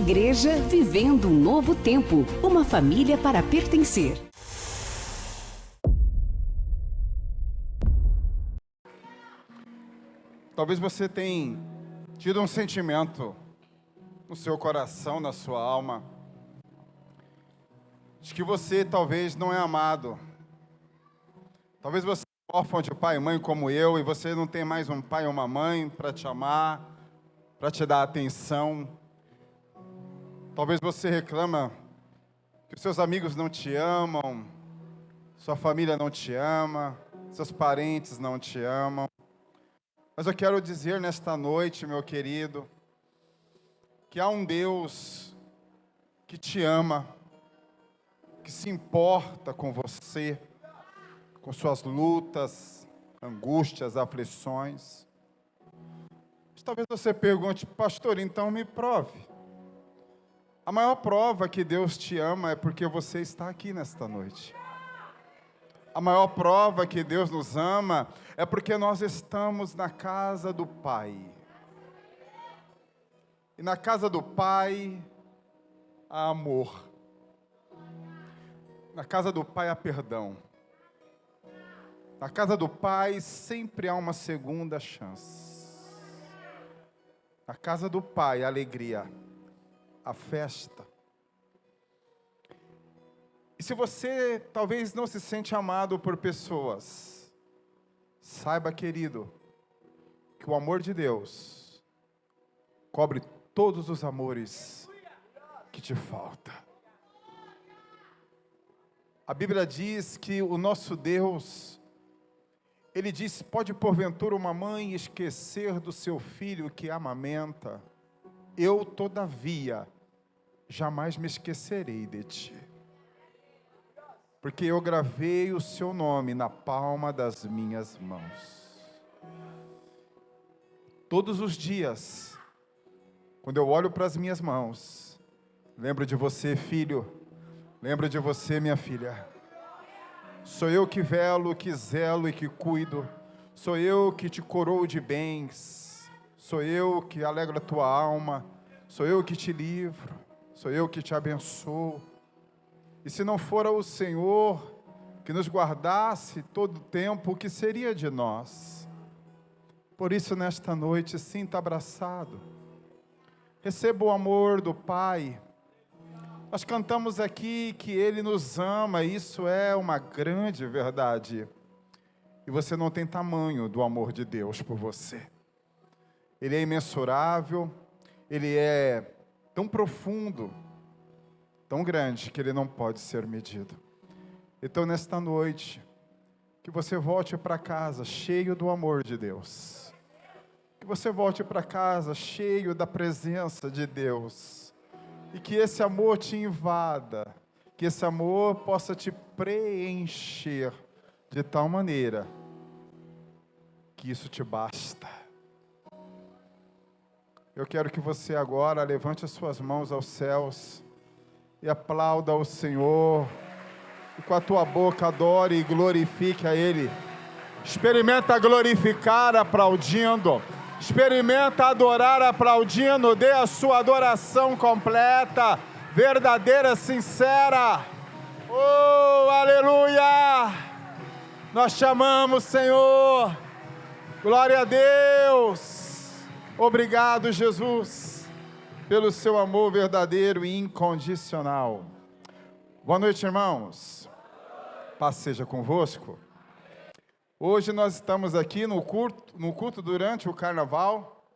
Igreja Vivendo um Novo Tempo. Uma família para pertencer. Talvez você tenha tido um sentimento no seu coração, na sua alma, de que você talvez não é amado. Talvez você é órfão de pai e mãe como eu, e você não tem mais um pai ou uma mãe para te amar, para te dar atenção. Talvez você reclama que os seus amigos não te amam, sua família não te ama, seus parentes não te amam. Mas eu quero dizer nesta noite, meu querido, que há um Deus que te ama, que se importa com você, com suas lutas, angústias, aflições. Mas talvez você pergunte, pastor, então me prove. A maior prova que Deus te ama é porque você está aqui nesta noite. A maior prova que Deus nos ama é porque nós estamos na casa do Pai. E na casa do Pai há amor. Na casa do Pai há perdão. Na casa do Pai sempre há uma segunda chance. Na casa do Pai há alegria, há festa. E se você talvez não se sente amado por pessoas, saiba, querido, que o amor de Deus cobre todos os amores que te faltam. A Bíblia diz que o nosso Deus, Ele diz, pode porventura uma mãe esquecer do seu filho que amamenta? Eu, todavia, jamais me esquecerei de ti. Porque eu gravei o seu nome na palma das minhas mãos. Todos os dias, quando eu olho para as minhas mãos, lembro de você, filho, lembro de você, minha filha. Sou eu que velo, que zelo e que cuido. Sou eu que te coroo de bens. Sou eu que alegro a tua alma. Sou eu que te livro. Sou eu que te abençoo. E se não fora o Senhor que nos guardasse todo o tempo, o que seria de nós? Por isso, nesta noite, sinta abraçado. Receba o amor do Pai. Nós cantamos aqui que Ele nos ama, e isso é uma grande verdade. E você não tem tamanho do amor de Deus por você. Ele é imensurável, Ele é tão profundo, tão grande, que Ele não pode ser medido. Então, nesta noite, que você volte para casa cheio do amor de Deus. Que você volte para casa cheio da presença de Deus. E que esse amor te invada, que esse amor possa te preencher de tal maneira que isso te basta. Eu quero que você agora levante as suas mãos aos céus e aplauda ao Senhor, e com a tua boca adore e glorifique a Ele. Experimenta glorificar aplaudindo. Experimenta adorar aplaudindo. Dê a sua adoração completa, verdadeira, sincera. Oh, aleluia! Nós te amamos, Senhor. Glória a Deus. Obrigado, Jesus, pelo seu amor verdadeiro e incondicional. Boa noite, irmãos. Paz seja convosco. Hoje nós estamos aqui no culto durante o carnaval.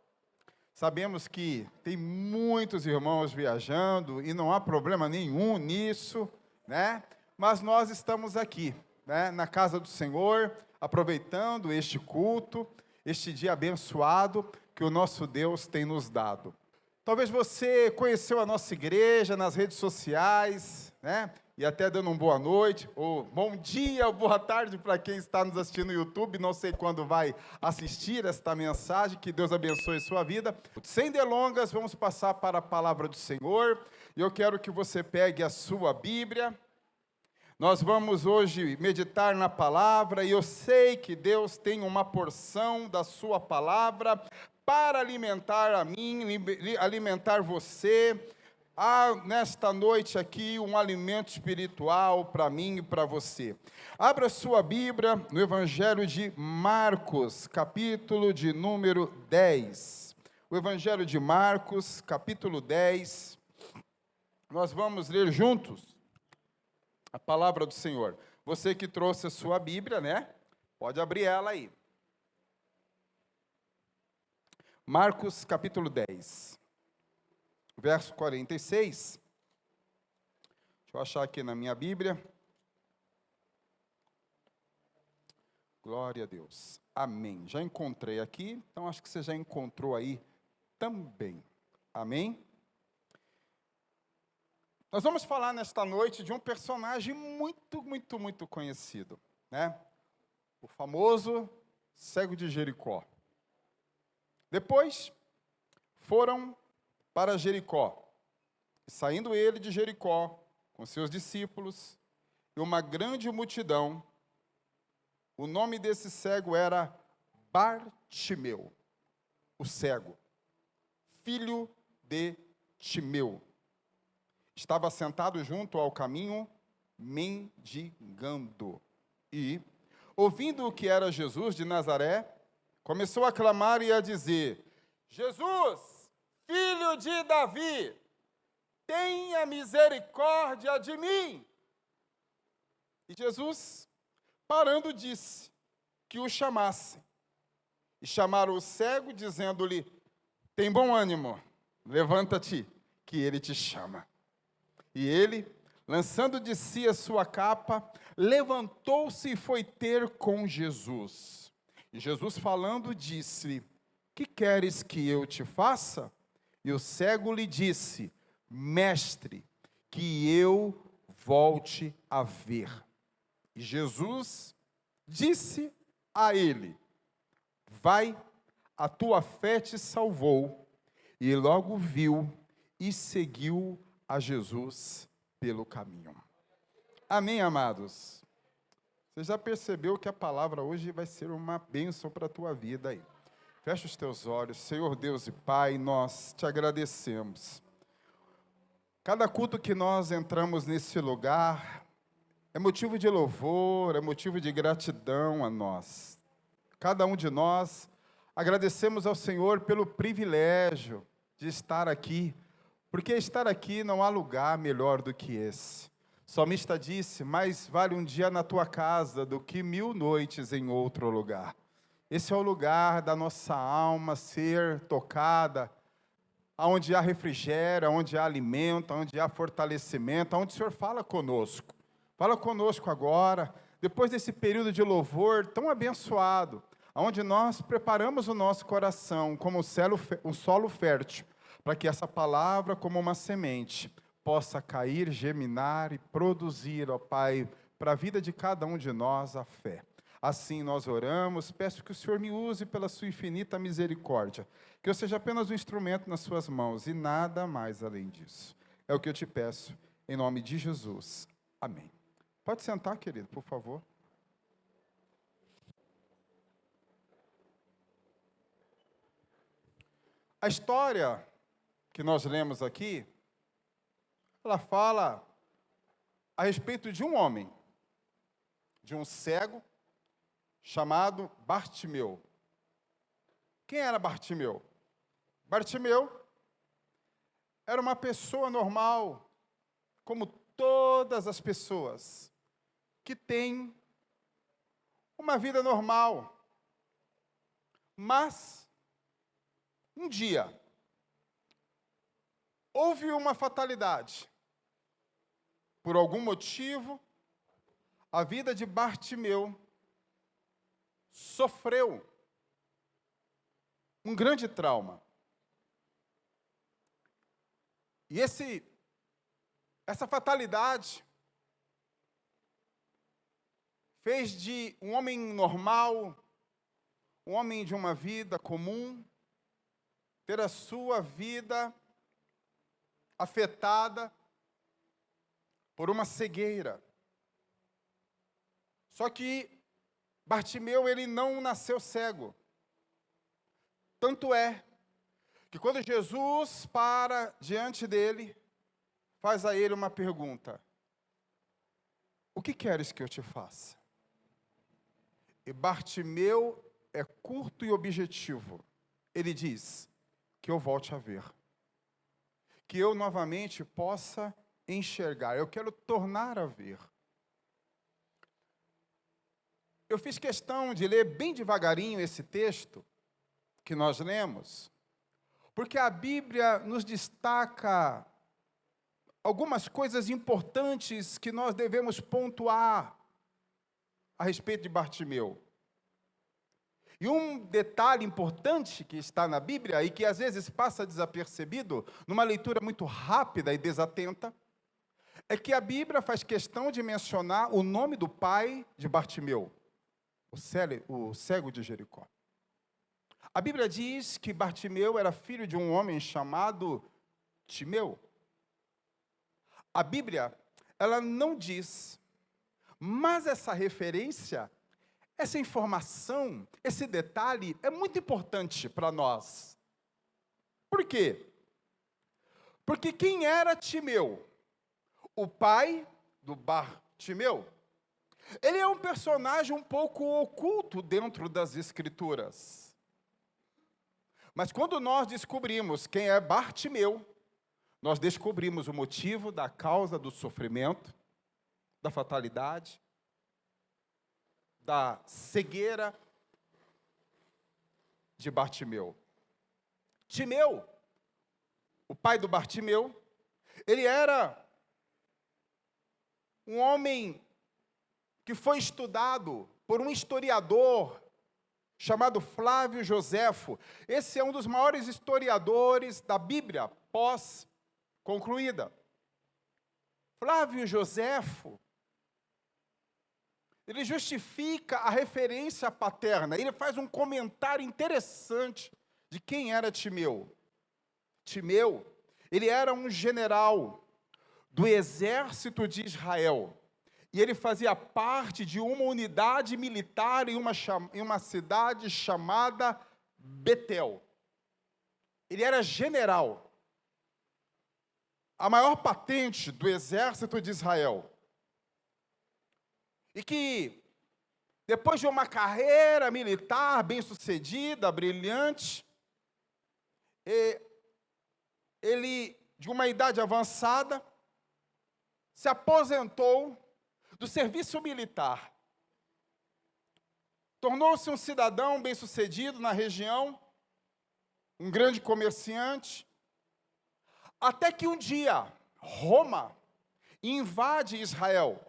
Sabemos que tem muitos irmãos viajando e não há problema nenhum nisso, né? Mas nós estamos aqui, né, na casa do Senhor, aproveitando este culto, este dia abençoado que o nosso Deus tem nos dado. Talvez você conheceu a nossa igreja nas redes sociais, né? E até dando uma boa noite, ou bom dia, ou boa tarde para quem está nos assistindo no YouTube. Não sei quando vai assistir esta mensagem, que Deus abençoe a sua vida. Sem delongas, vamos passar para a palavra do Senhor. E eu quero que você pegue a sua Bíblia. Nós vamos hoje meditar na palavra, e eu sei que Deus tem uma porção da sua palavra para alimentar a mim, alimentar você, há nesta noite aqui um alimento espiritual para mim e para você. Abra sua Bíblia no Evangelho de Marcos, capítulo de número 10. O Evangelho de Marcos, capítulo 10. Nós vamos ler juntos a palavra do Senhor. Você que trouxe a sua Bíblia, né? Pode abrir ela aí. Marcos, capítulo 10. Verso 46, deixa eu achar aqui na minha Bíblia. Glória a Deus, amém. Já encontrei aqui, então acho que você já encontrou aí também, amém? Nós vamos falar nesta noite de um personagem muito conhecido, né? O famoso cego de Jericó. Depois, foram para Jericó. Saindo ele de Jericó, com seus discípulos, e uma grande multidão, o nome desse cego era Bartimeu, o cego, filho de Timeu. Estava sentado junto ao caminho, mendigando. E, ouvindo o que era Jesus de Nazaré, começou a clamar e a dizer: Jesus, filho de Davi, tenha misericórdia de mim. E Jesus, parando, disse que o chamassem. E chamaram o cego, dizendo-lhe: tem bom ânimo, levanta-te, que ele te chama. E ele, lançando de si a sua capa, levantou-se e foi ter com Jesus. E Jesus, falando, disse-lhe: que queres que eu te faça? E o cego lhe disse: mestre, que eu volte a ver. E Jesus disse a ele: vai, a tua fé te salvou. E logo viu e seguiu a Jesus pelo caminho. Amém, amados? Você já percebeu que a palavra hoje vai ser uma bênção para a tua vida aí. Fecha os teus olhos. Senhor Deus e Pai, nós te agradecemos. Cada culto que nós entramos nesse lugar é motivo de louvor, é motivo de gratidão a nós. Cada um de nós agradecemos ao Senhor pelo privilégio de estar aqui, porque estar aqui não há lugar melhor do que esse. O salmista disse: mais vale um dia na tua casa do que 1000 noites em outro lugar. Esse é o lugar da nossa alma ser tocada, onde há refrigério, onde há alimento, onde há fortalecimento, onde o Senhor fala conosco. Fala conosco agora, depois desse período de louvor tão abençoado, onde nós preparamos o nosso coração como um solo fértil, para que essa palavra, como uma semente, possa cair, germinar e produzir, ó Pai, para a vida de cada um de nós a fé. Assim nós oramos, peço que o Senhor me use pela sua infinita misericórdia, que eu seja apenas um instrumento nas suas mãos e nada mais além disso. É o que eu te peço, em nome de Jesus. Amém. Pode sentar, querido, por favor. A história que nós lemos aqui, ela fala a respeito de um homem, de um cego, chamado Bartimeu. Quem era Bartimeu? Bartimeu era uma pessoa normal, como todas as pessoas, que tem uma vida normal. Mas, um dia, houve uma fatalidade. Por algum motivo, a vida de Bartimeu sofreu um grande trauma. E essa fatalidade fez de um homem normal, um homem de uma vida comum, ter a sua vida afetada por uma cegueira. Só que Bartimeu, ele não nasceu cego. Tanto é que quando Jesus para diante dele, faz a ele uma pergunta: o que queres que eu te faça? E Bartimeu é curto e objetivo. Ele diz: que eu volte a ver, que eu novamente possa enxergar, eu quero tornar a ver. Eu fiz questão de ler bem devagarinho esse texto que nós lemos, porque a Bíblia nos destaca algumas coisas importantes que nós devemos pontuar a respeito de Bartimeu. E um detalhe importante que está na Bíblia e que às vezes passa desapercebido, numa leitura muito rápida e desatenta, é que a Bíblia faz questão de mencionar o nome do pai de Bartimeu, o cego de Jericó. A Bíblia diz que Bartimeu era filho de um homem chamado Timeu. A Bíblia, ela não diz, mas essa referência, essa informação, esse detalhe é muito importante para nós. Por quê? Porque quem era Timeu? O pai do Bartimeu. Ele é um personagem um pouco oculto dentro das Escrituras. Mas quando nós descobrimos quem é Bartimeu, nós descobrimos o motivo da causa do sofrimento, da fatalidade, da cegueira de Bartimeu. Timeu, o pai do Bartimeu, ele era um homem que foi estudado por um historiador chamado Flávio Joséfo. Esse é um dos maiores historiadores da Bíblia pós-concluída. Flávio Joséfo, ele justifica a referência paterna. Ele faz um comentário interessante de quem era Timeu. Timeu, ele era um general do exército de Israel. E ele fazia parte de uma unidade militar em uma cidade chamada Betel. Ele era general. A maior patente do exército de Israel. E que, depois de uma carreira militar bem-sucedida, brilhante, ele, de uma idade avançada, se aposentou do serviço militar. Tornou-se um cidadão bem-sucedido na região, um grande comerciante, até que um dia, Roma invade Israel.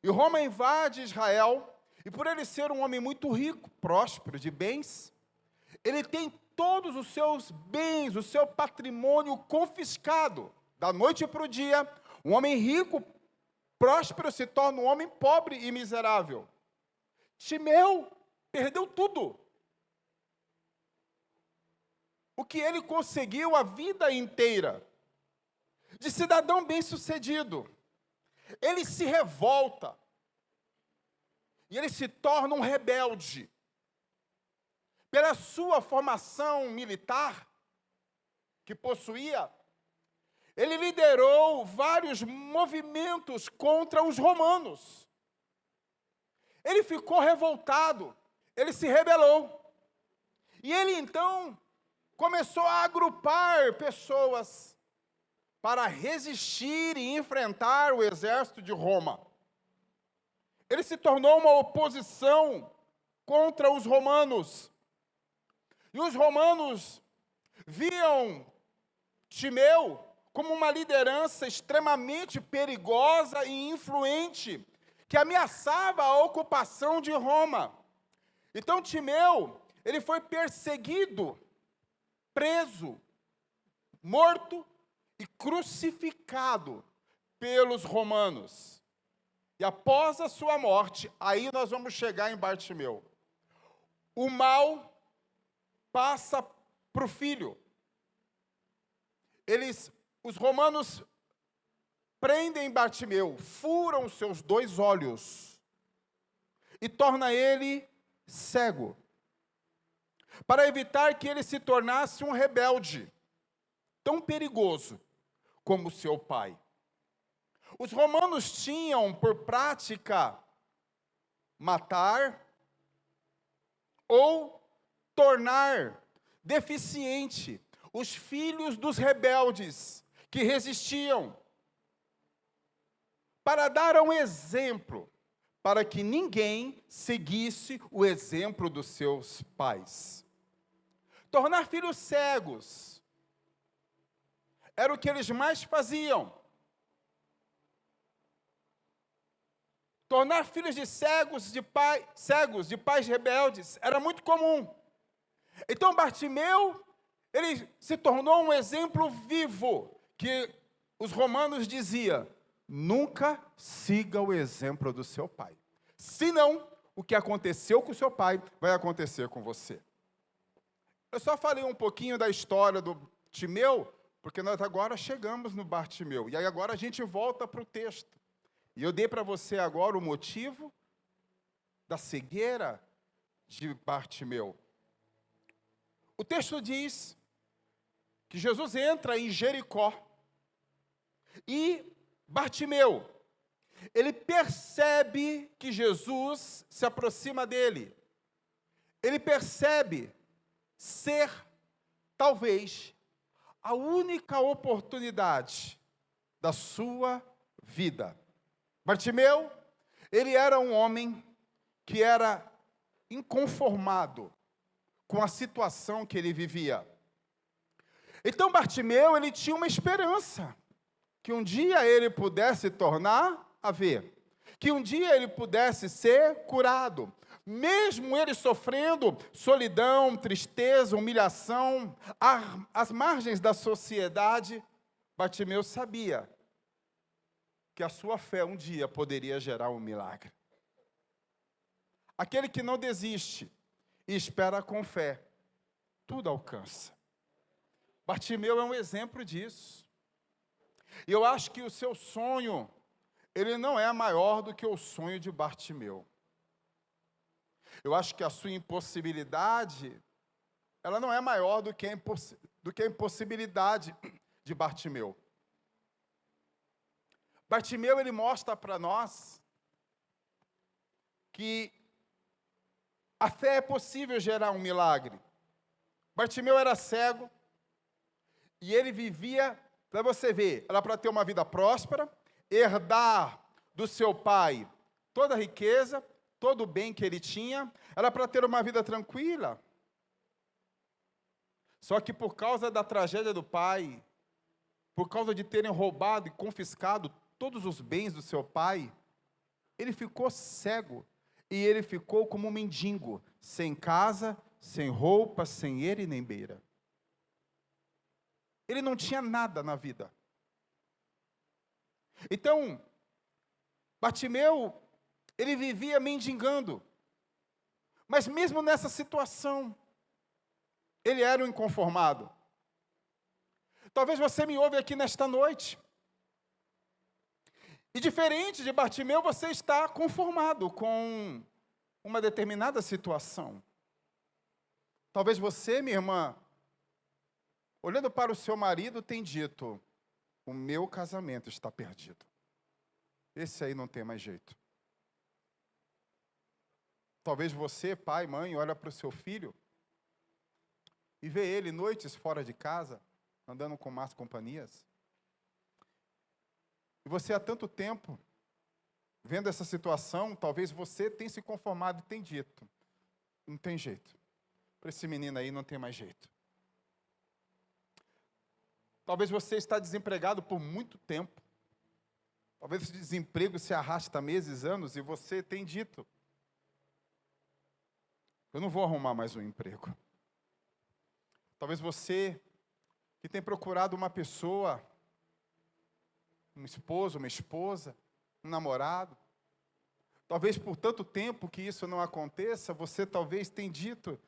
E Roma invade Israel, e por ele ser um homem muito rico, próspero, de bens, ele tem todos os seus bens, o seu patrimônio confiscado. Da noite para o dia, um homem rico, próspero, se torna um homem pobre e miserável. Timeu perdeu tudo. O que ele conseguiu a vida inteira, de cidadão bem-sucedido. Ele se revolta, e ele se torna um rebelde. Pela sua formação militar, que possuía, ele liderou vários movimentos contra os romanos. Ele ficou revoltado, ele se rebelou. E ele então começou a agrupar pessoas para resistir e enfrentar o exército de Roma. Ele se tornou uma oposição contra os romanos. E os romanos viam Timeu como uma liderança extremamente perigosa e influente, que ameaçava a ocupação de Roma. Então Timeu, ele foi perseguido, preso, morto e crucificado pelos romanos. E após a sua morte, aí nós vamos chegar em Bartimeu. O mal passa para o filho. Os romanos prendem Bartimeu, furam seus 2 olhos e torna ele cego, para evitar que ele se tornasse um rebelde tão perigoso como seu pai. Os romanos tinham por prática matar ou tornar deficiente os filhos dos rebeldes que resistiam, para dar um exemplo, para que ninguém seguisse o exemplo dos seus pais. Tornar filhos cegos era o que eles mais faziam. Tornar filhos de cegos de pais rebeldes era muito comum. Então Bartimeu, ele se tornou um exemplo vivo, que os romanos diziam: nunca siga o exemplo do seu pai. Senão, o que aconteceu com o seu pai vai acontecer com você. Eu só falei um pouquinho da história do Timeu, porque nós agora chegamos no Bartimeu. E aí agora a gente volta para o texto. E eu dei para você agora o motivo da cegueira de Bartimeu. O texto diz que Jesus entra em Jericó e Bartimeu, ele percebe que Jesus se aproxima dele. Ele percebe ser, talvez, a única oportunidade da sua vida. Bartimeu, ele era um homem que era inconformado com a situação que ele vivia. Então Bartimeu, ele tinha uma esperança, que um dia ele pudesse tornar a ver, que um dia ele pudesse ser curado, mesmo ele sofrendo solidão, tristeza, humilhação, às margens da sociedade. Bartimeu sabia que a sua fé um dia poderia gerar um milagre. Aquele que não desiste e espera com fé, tudo alcança. Bartimeu é um exemplo disso. E eu acho que o seu sonho, ele não é maior do que o sonho de Bartimeu. Eu acho que a sua impossibilidade, ela não é maior do que a impossibilidade de Bartimeu. Bartimeu, ele mostra para nós que a fé é possível gerar um milagre. Bartimeu era cego e ele vivia, para você ver, era para ter uma vida próspera, herdar do seu pai toda a riqueza, todo o bem que ele tinha, era para ter uma vida tranquila. Só que por causa da tragédia do pai, por causa de terem roubado e confiscado todos os bens do seu pai, ele ficou cego. E ele ficou como um mendigo, sem casa, sem roupa, sem eira e nem beira. Ele não tinha nada na vida. Então, Bartimeu, ele vivia mendigando. Mas mesmo nessa situação, ele era um inconformado. Talvez você me ouve aqui nesta noite. E diferente de Bartimeu, você está conformado com uma determinada situação. Talvez você, minha irmã, olhando para o seu marido, tem dito: o meu casamento está perdido. Esse aí não tem mais jeito. Talvez você, pai, mãe, olha para o seu filho e vê ele noites fora de casa, andando com más companhias. E você há tanto tempo, vendo essa situação, talvez você tenha se conformado e tenha dito: não tem jeito. Para esse menino aí não tem mais jeito. Talvez você está desempregado por muito tempo. Talvez esse desemprego se arrasta meses, anos, e você tem dito: eu não vou arrumar mais um emprego. Talvez você que tem procurado uma pessoa, um esposo, uma esposa, um namorado, talvez por tanto tempo que isso não aconteça, você talvez tenha dito: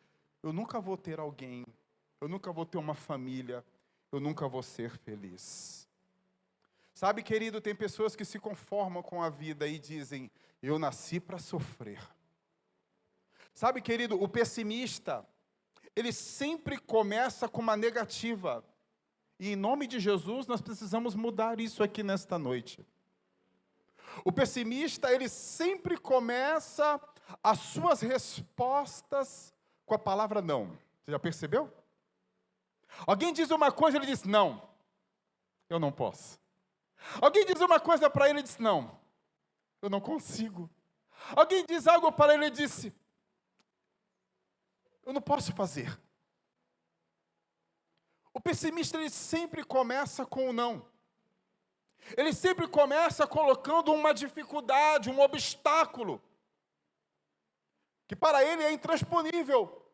eu nunca vou ter alguém, eu nunca vou ter uma família, eu nunca vou ser feliz. Sabe, querido, tem pessoas que se conformam com a vida e dizem: eu nasci para sofrer. Sabe, querido, o pessimista, ele sempre começa com uma negativa, E em nome de Jesus, nós precisamos mudar isso aqui nesta noite. O pessimista, ele sempre começa as suas respostas com a palavra não. Você já percebeu? Alguém diz uma coisa, ele diz, não, eu não posso. Alguém diz uma coisa para ele, ele diz, não, eu não consigo. Alguém diz algo para ele, ele disse, eu não posso fazer. O pessimista, ele sempre começa com o não. Ele sempre começa colocando uma dificuldade, um obstáculo, que para ele é intransponível.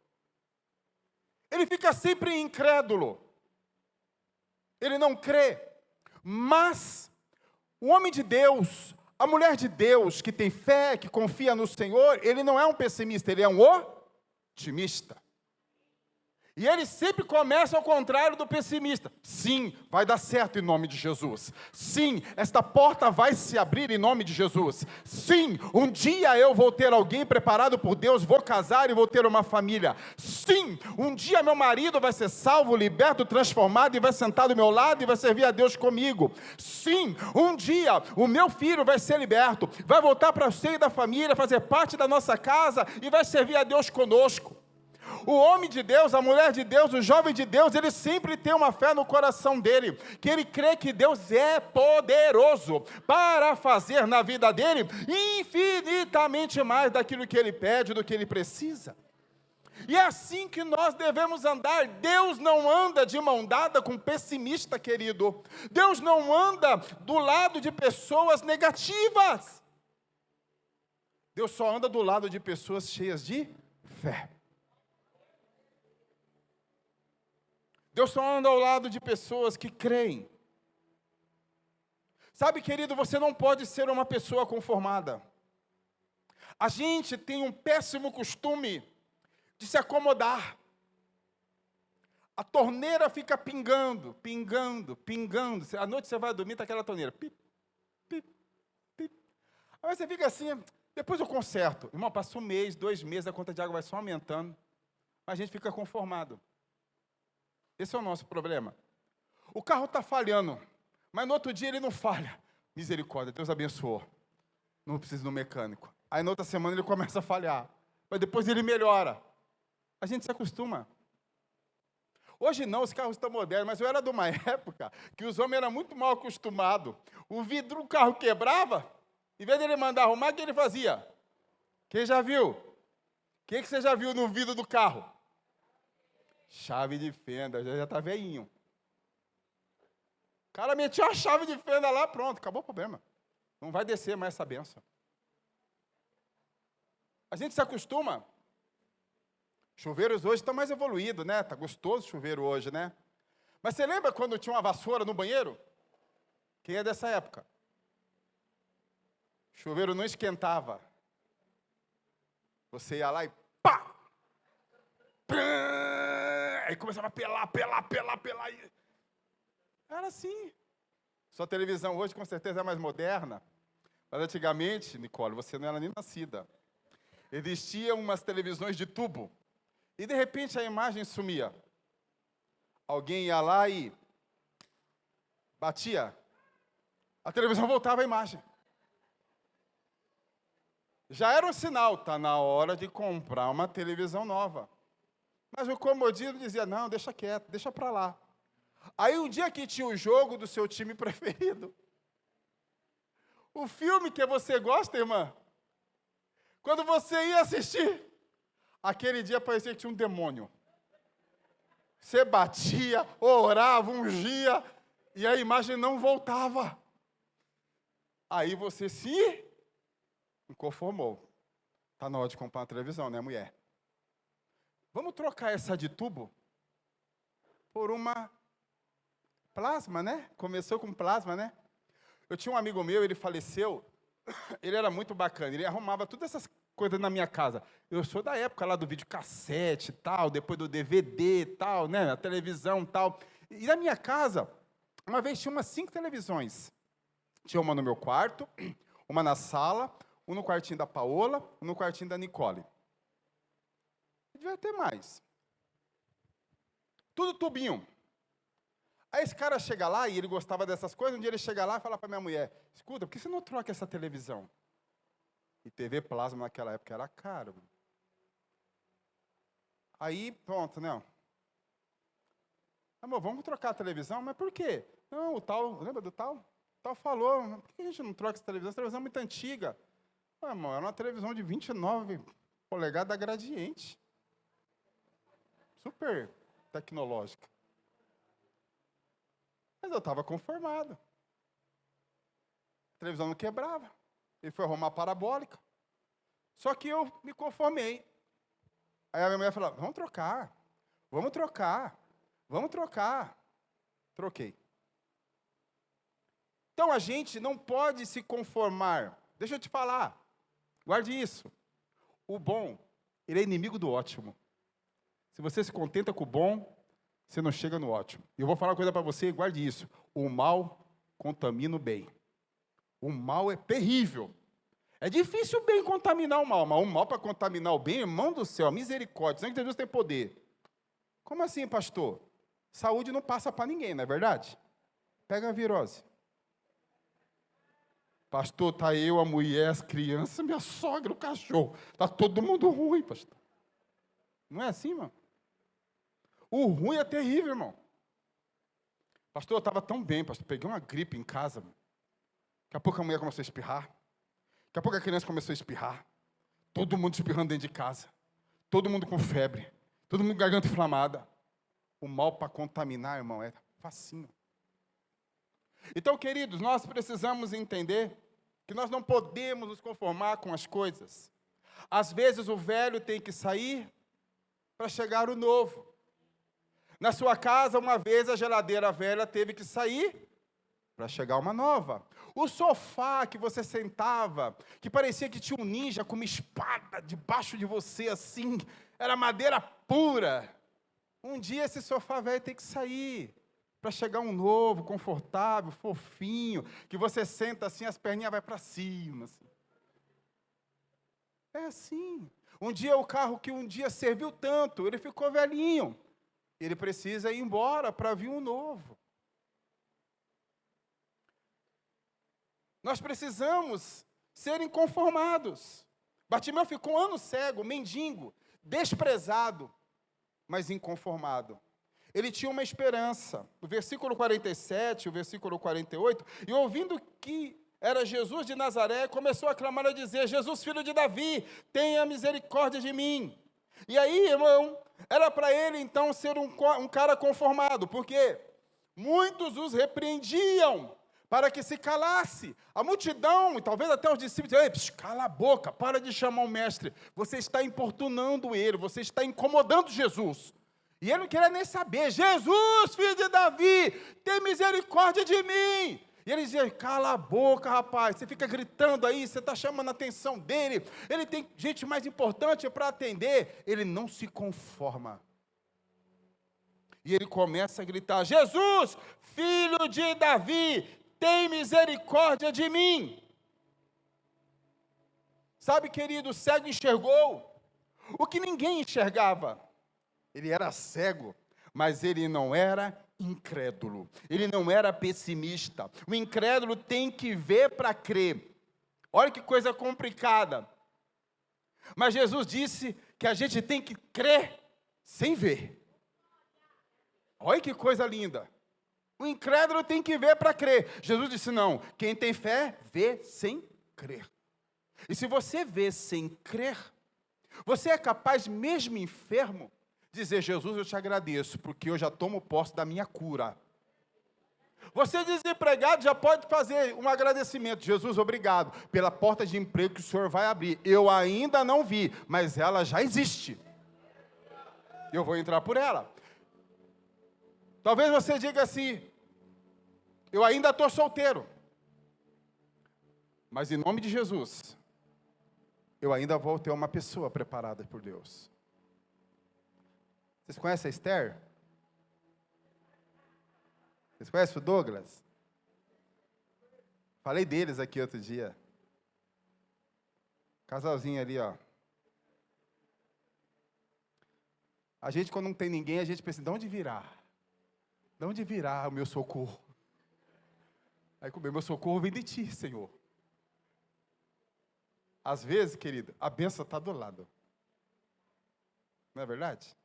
Ele fica sempre incrédulo. Ele não crê. Mas o homem de Deus, a mulher de Deus, que tem fé, que confia no Senhor, ele não é um pessimista, ele é um otimista. E ele sempre começa ao contrário do pessimista. Sim, vai dar certo em nome de Jesus. Sim, esta porta vai se abrir em nome de Jesus. Sim, um dia eu vou ter alguém preparado por Deus, vou casar e vou ter uma família. Sim, um dia meu marido vai ser salvo, liberto, transformado e vai sentar do meu lado e vai servir a Deus comigo. Sim, um dia o meu filho vai ser liberto, vai voltar para o seio da família, fazer parte da nossa casa e vai servir a Deus conosco. O homem de Deus, a mulher de Deus, o jovem de Deus, ele sempre tem uma fé no coração dele, que ele crê que Deus é poderoso para fazer na vida dele infinitamente mais daquilo que ele pede, do que ele precisa. E é assim que nós devemos andar. Deus não anda de mão dada com pessimista, querido. Deus não anda do lado de pessoas negativas. Deus só anda do lado de pessoas cheias de fé. Deus só anda ao lado de pessoas que creem. Sabe, querido, você não pode ser uma pessoa conformada. A gente tem um péssimo costume de se acomodar. A torneira fica pingando, pingando, pingando. À noite você vai dormir, está aquela torneira. Pip, pip, pip. Aí você fica assim, depois eu conserto. Irmão, passa um mês, 2 meses, a conta de água vai só aumentando. Mas a gente fica conformado. Esse é o nosso problema. O carro está falhando, mas no outro dia ele não falha. Misericórdia, Deus abençoou. Não precisa de um mecânico. Aí na outra semana ele começa a falhar, mas depois ele melhora. A gente se acostuma. Hoje não, os carros estão modernos, mas eu era de uma época que os homens eram muito mal acostumados. O vidro do carro quebrava, em vez dele mandar arrumar, o que ele fazia? Quem já viu? O que você já viu no vidro do carro? Chave de fenda, já está velhinho. O cara meteu a chave de fenda lá, pronto, acabou o problema. Não vai descer mais essa benção. A gente se acostuma. Chuveiros hoje estão mais evoluídos, né? Está gostoso o chuveiro hoje, né? Mas você lembra quando tinha uma vassoura no banheiro? Quem é dessa época? O chuveiro não esquentava. Você ia lá e pá! Aí começava a pelar. Era assim. Sua televisão hoje com certeza é mais moderna. Mas antigamente, Nicole, você não era nem nascida. Existiam umas televisões de tubo. E de repente a imagem sumia. Alguém ia lá e batia. A televisão voltava a imagem. Já era um sinal, está na hora de comprar uma televisão nova. Mas o comodismo dizia, não, deixa quieto, deixa para lá. Aí um dia que tinha o jogo do seu time preferido, o filme que você gosta, irmã, quando você ia assistir, aquele dia parecia que tinha um demônio. Você batia, orava, ungia, e a imagem não voltava. Aí você se inconformou. Está na hora de comprar uma televisão, né, mulher? Vamos trocar essa de tubo por uma plasma, né? Começou com plasma, né? Eu tinha um amigo meu, ele faleceu, ele era muito bacana, ele arrumava todas essas coisas na minha casa. Eu sou da época lá do videocassete e tal, depois do DVD e tal, né? A televisão e tal. E na minha casa, uma vez tinha umas 5 televisões. Tinha uma no meu quarto, uma na sala, uma no quartinho da Paola, uma no quartinho da Nicole. Devia ter mais. Tudo tubinho. Aí esse cara chega lá, e ele gostava dessas coisas, um dia ele chega lá e fala para minha mulher, escuta, por que você não troca essa televisão? E TV plasma naquela época era caro. Aí, pronto, né? Amor, vamos trocar a televisão? Mas por quê? Não, o tal, lembra do tal? O tal falou, por que a gente não troca essa televisão? Essa televisão é muito antiga. Ah, amor, era uma televisão de 29 polegadas da Gradiente. Super tecnológica. Mas eu estava conformado. A televisão não quebrava. Ele foi arrumar a parabólica. Só que eu me conformei. Aí a minha mulher falou, vamos trocar. Vamos trocar. Vamos trocar. Troquei. Então a gente não pode se conformar. Deixa eu te falar. Guarde isso. O bom, ele é inimigo do ótimo. Se você se contenta com o bom, você não chega no ótimo. E eu vou falar uma coisa para você, guarde isso. O mal contamina o bem. O mal é terrível. É difícil o bem contaminar o mal, mas o mal para contaminar o bem, irmão do céu, misericórdia, sangue de Jesus tem poder. Como assim, pastor? Saúde não passa para ninguém, não é verdade? Pega a virose. Pastor, tá eu, a mulher, as crianças, minha sogra, o cachorro. Tá todo mundo ruim, pastor. Não é assim, irmão? O ruim é terrível, irmão. Pastor, eu estava tão bem, pastor. Peguei uma gripe em casa. Daqui a pouco a mulher começou a espirrar. Daqui a pouco a criança começou a espirrar. Todo mundo espirrando dentro de casa. Todo mundo com febre. Todo mundo com garganta inflamada. O mal para contaminar, irmão, é facinho. Então, queridos, nós precisamos entender que nós não podemos nos conformar com as coisas. Às vezes o velho tem que sair para chegar o novo. Na sua casa, uma vez a geladeira velha teve que sair para chegar uma nova. O sofá que você sentava, que parecia que tinha um ninja com uma espada debaixo de você assim, era madeira pura. Um dia esse sofá velho tem que sair para chegar um novo, confortável, fofinho, que você senta assim, as perninhas vai para cima. Assim. É assim. Um dia o carro que um dia serviu tanto, ele ficou velhinho. Ele precisa ir embora para vir um novo. Nós precisamos ser inconformados. Bartimeu ficou um ano cego, mendigo, desprezado, mas inconformado. Ele tinha uma esperança. O versículo 47, o versículo 48, e ouvindo que era Jesus de Nazaré, começou a clamar a dizer, Jesus, filho de Davi, tenha misericórdia de mim. E aí, irmão, era para ele então ser um cara conformado, porque muitos os repreendiam para que se calasse. A multidão, e talvez até os discípulos, ei, cala a boca, para de chamar o mestre, você está importunando ele, você está incomodando Jesus. E ele não queria nem saber, Jesus, filho de Davi, tem misericórdia de mim. E ele dizia, cala a boca, rapaz, você fica gritando aí, você está chamando a atenção dele, ele tem gente mais importante para atender, ele não se conforma. E ele começa a gritar, Jesus, filho de Davi, tem misericórdia de mim. Sabe, querido, o cego enxergou o que ninguém enxergava. Ele era cego, mas ele não era incrédulo. Ele não era pessimista. O incrédulo tem que ver para crer. Olha que coisa complicada. Mas Jesus disse que a gente tem que crer sem ver. Olha que coisa linda. O incrédulo tem que ver para crer. Jesus disse, não, quem tem fé, vê sem crer. E se você vê sem crer, você é capaz, mesmo enfermo, dizer, Jesus, eu te agradeço, porque eu já tomo posse da minha cura. Você desempregado já pode fazer um agradecimento. Jesus, obrigado pela porta de emprego que o Senhor vai abrir. Eu ainda não vi, mas ela já existe. Eu vou entrar por ela. Talvez você diga assim, eu ainda estou solteiro. Mas em nome de Jesus, eu ainda vou ter uma pessoa preparada por Deus. Vocês conhecem a Esther? Vocês conhecem o Douglas? Falei deles aqui outro dia. Casalzinho ali, ó. A gente, quando não tem ninguém, a gente pensa, de onde virá? De onde virá o meu socorro? Aí o meu socorro vem de ti, Senhor. Às vezes, querido, a bênção está do lado. Não é verdade?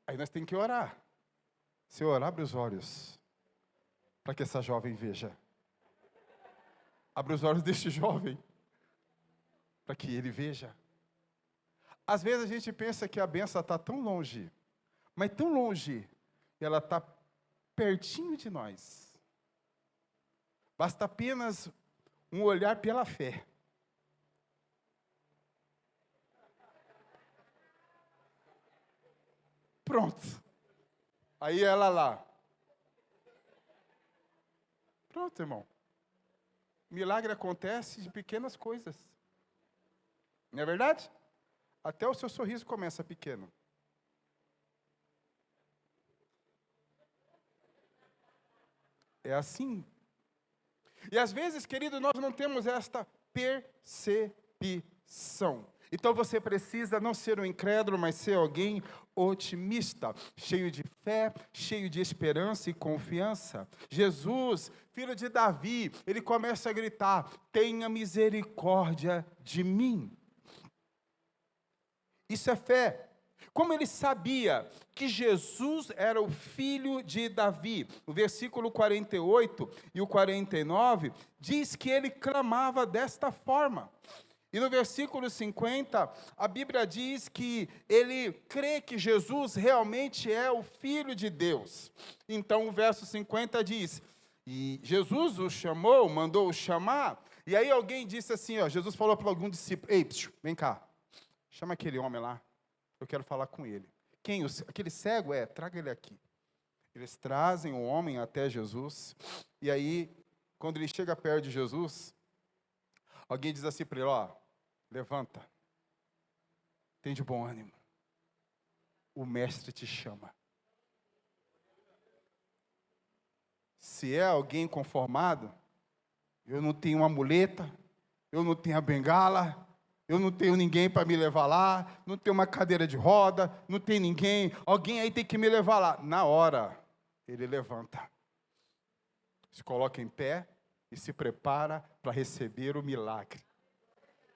Aí nós temos que orar. Senhor, abre os olhos para que essa jovem veja. Abre os olhos deste jovem para que ele veja. Às vezes a gente pensa que a bênção está tão longe, mas tão longe, e ela está pertinho de nós. Basta apenas um olhar pela fé. Pronto. Aí ela lá. Pronto, irmão. Milagre acontece de pequenas coisas. Não é verdade? Até o seu sorriso começa pequeno. É assim. E às vezes, querido, nós não temos esta percepção. Então você precisa não ser um incrédulo, mas ser alguém otimista, cheio de fé, cheio de esperança e confiança. Jesus, filho de Davi, ele começa a gritar: tenha misericórdia de mim. Isso é fé. Como ele sabia que Jesus era o filho de Davi? O versículo 48 e o 49 diz que ele clamava desta forma. E no versículo 50, a Bíblia diz que ele crê que Jesus realmente é o Filho de Deus. Então o verso 50 diz, e Jesus o chamou, mandou o chamar, e aí alguém disse assim, Jesus falou para algum discípulo, ei, vem cá, chama aquele homem lá, eu quero falar com ele. Quem? Aquele cego? Traga ele aqui. Eles trazem o homem até Jesus, e aí, quando ele chega perto de Jesus, alguém diz assim para ele, levanta, tem de bom ânimo, o mestre te chama. Se é alguém conformado, eu não tenho uma muleta, eu não tenho a bengala, eu não tenho ninguém para me levar lá, não tenho uma cadeira de roda, não tem ninguém, alguém aí tem que me levar lá. Na hora, ele levanta, se coloca em pé e se prepara para receber o milagre.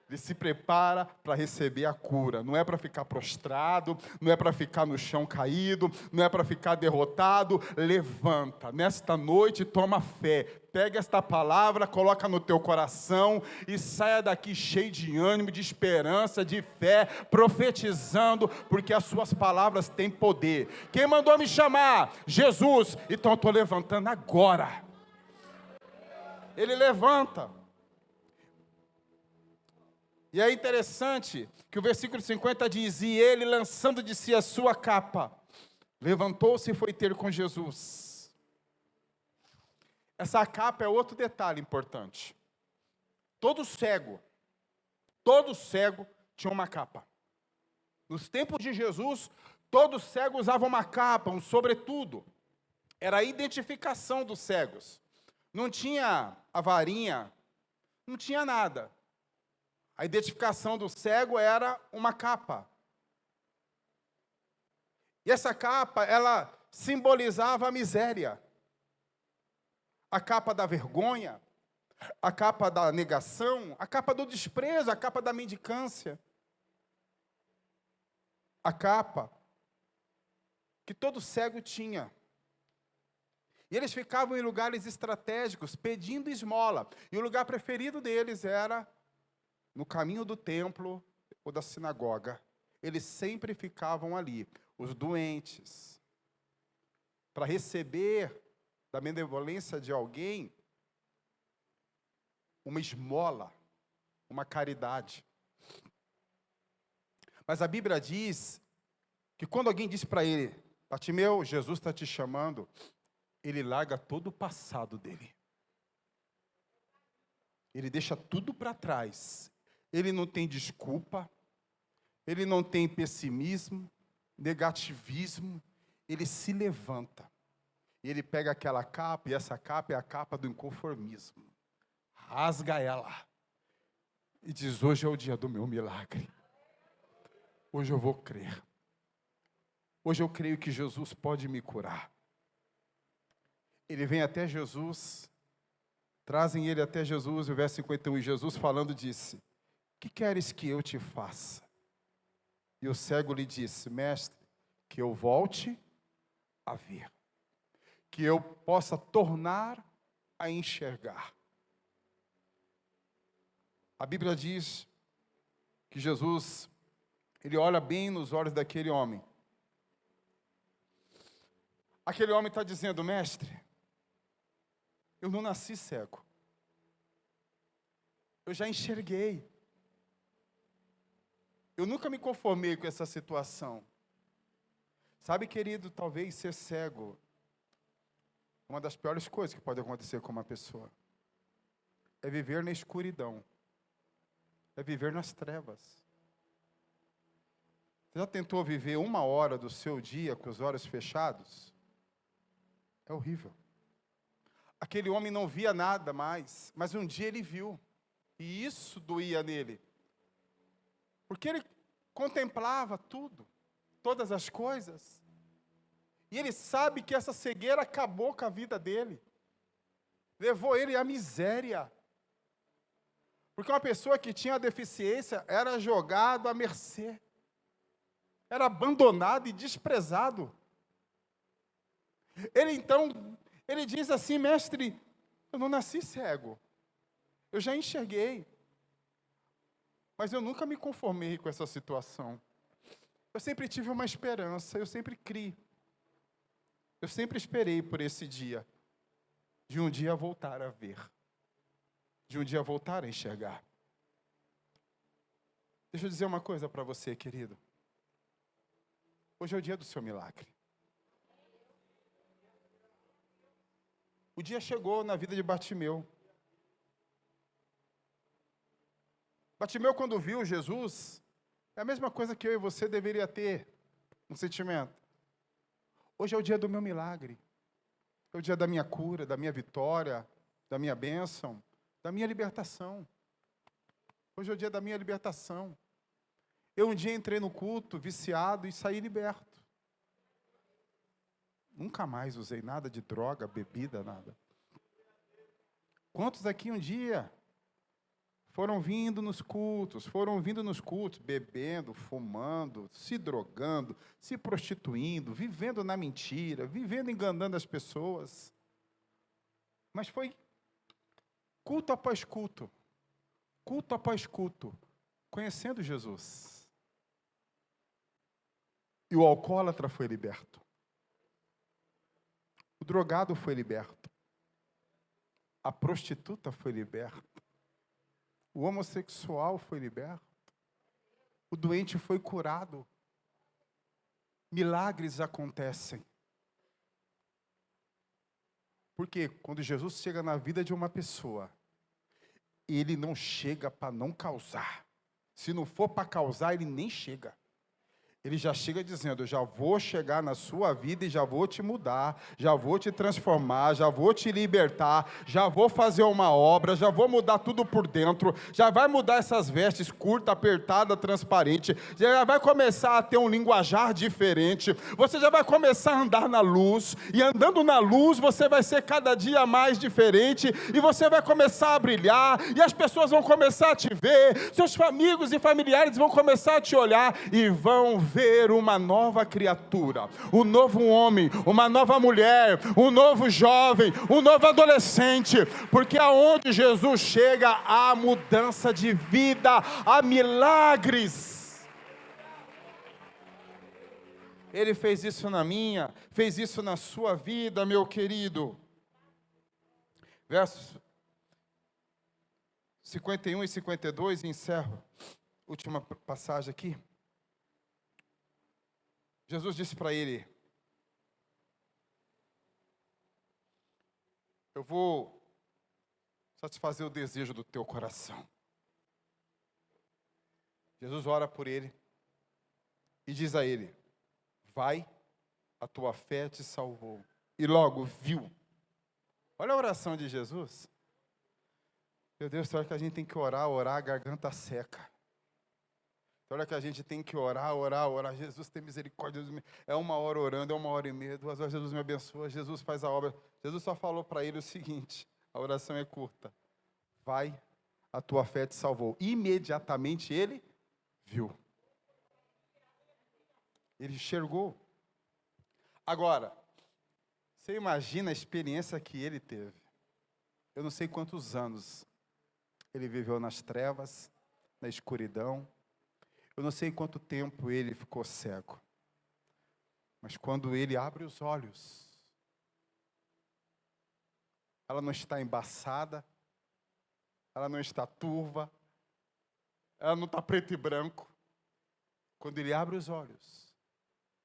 Ele se prepara para receber a cura. Não é para ficar prostrado, não é para ficar no chão caído, não é para ficar derrotado. Levanta. Nesta noite, toma fé. Pega esta palavra, coloca no teu coração e saia daqui cheio de ânimo, de esperança, de fé, profetizando, porque as suas palavras têm poder. Quem mandou me chamar? Jesus. Então eu estou levantando agora. Ele levanta. E é interessante que o versículo 50 diz, e ele, lançando de si a sua capa, levantou-se e foi ter com Jesus. Essa capa é outro detalhe importante. Todo cego tinha uma capa. Nos tempos de Jesus, todo cego usava uma capa, um sobretudo. Era a identificação dos cegos. Não tinha a varinha, não tinha nada. A identificação do cego era uma capa. E essa capa, ela simbolizava a miséria. A capa da vergonha, a capa da negação, a capa do desprezo, a capa da mendicância. A capa que todo cego tinha. E eles ficavam em lugares estratégicos, pedindo esmola. E o lugar preferido deles era no caminho do templo ou da sinagoga. Eles sempre ficavam ali, os doentes, para receber da benevolência de alguém uma esmola, uma caridade. Mas a Bíblia diz que quando alguém diz para ele, Bartimeu, Jesus está te chamando, ele larga todo o passado dele. Ele deixa tudo para trás. Ele não tem desculpa, ele não tem pessimismo, negativismo, ele se levanta. E ele pega aquela capa, e essa capa é a capa do inconformismo. Rasga ela. E diz, hoje é o dia do meu milagre. Hoje eu vou crer. Hoje eu creio que Jesus pode me curar. Ele vem até Jesus, trazem ele até Jesus, e o verso 51, e Jesus falando disse: que queres que eu te faça? E o cego lhe disse: mestre, que eu volte a ver, que eu possa tornar a enxergar. A Bíblia diz que Jesus, ele olha bem nos olhos daquele homem. Aquele homem está dizendo: mestre, eu não nasci cego, eu já enxerguei. Eu nunca me conformei com essa situação. Sabe, querido, talvez ser cego é uma das piores coisas que pode acontecer com uma pessoa. É viver na escuridão. É viver nas trevas. Você já tentou viver 1 hora do seu dia com os olhos fechados? É horrível. Aquele homem não via nada mais, mas um dia ele viu. E isso doía nele. Porque ele contemplava tudo, todas as coisas. E ele sabe que essa cegueira acabou com a vida dele. Levou ele à miséria. Porque uma pessoa que tinha deficiência era jogado à mercê. Era abandonado e desprezado. Ele diz assim: mestre, eu não nasci cego. Eu já enxerguei. Mas eu nunca me conformei com essa situação. Eu sempre tive uma esperança, eu sempre criei. Eu sempre esperei por esse dia, de um dia voltar a ver, de um dia voltar a enxergar. Deixa eu dizer uma coisa para você, querido. Hoje é o dia do seu milagre. O dia chegou na vida de Bartimeu. Bartimeu, quando viu Jesus, é a mesma coisa que eu e você deveria ter, um sentimento. Hoje é o dia do meu milagre. É o dia da minha cura, da minha vitória, da minha bênção, da minha libertação. Hoje é o dia da minha libertação. Eu um dia entrei no culto, viciado, e saí liberto. Nunca mais usei nada de droga, bebida, nada. Quantos aqui um dia foram vindo nos cultos, bebendo, fumando, se drogando, se prostituindo, vivendo na mentira, vivendo enganando as pessoas. Mas foi culto após culto, conhecendo Jesus. E o alcoólatra foi liberto. O drogado foi liberto. A prostituta foi liberta. O homossexual foi liberto. O doente foi curado. Milagres acontecem. Porque quando Jesus chega na vida de uma pessoa, ele não chega para não causar. Se não for para causar, ele nem chega. Ele já chega dizendo: eu já vou chegar na sua vida e já vou te mudar, já vou te transformar, já vou te libertar, já vou fazer uma obra, já vou mudar tudo por dentro, já vai mudar essas vestes curta, apertada, transparente, já vai começar a ter um linguajar diferente, você já vai começar a andar na luz, e andando na luz você vai ser cada dia mais diferente, e você vai começar a brilhar, e as pessoas vão começar a te ver, seus amigos e familiares vão começar a te olhar, e vão ver uma nova criatura, um novo homem, uma nova mulher, um novo jovem, um novo adolescente, porque aonde Jesus chega, há mudança de vida, há milagres. Ele fez isso na minha, fez isso na sua vida, meu querido. Versos 51 e 52, e encerro. Última passagem aqui. Jesus disse para ele: eu vou satisfazer o desejo do teu coração. Jesus ora por ele e diz a ele: vai, a tua fé te salvou. E logo viu. Olha a oração de Jesus. Meu Deus, tem hora que a gente tem que orar, a garganta seca. hora que a gente tem que orar, orar, orar. Jesus tem misericórdia. É 1 hora orando, é 1 hora e meia, 2 horas, Jesus me abençoa, Jesus faz a obra. Jesus só falou para ele o seguinte, a oração é curta. Vai, a tua fé te salvou. Imediatamente ele viu. Ele enxergou. Agora, você imagina a experiência que ele teve. Eu não sei quantos anos ele viveu nas trevas, na escuridão. Eu não sei quanto tempo ele ficou cego. Mas quando ele abre os olhos, ela não está embaçada, ela não está turva, ela não está preto e branco. Quando ele abre os olhos,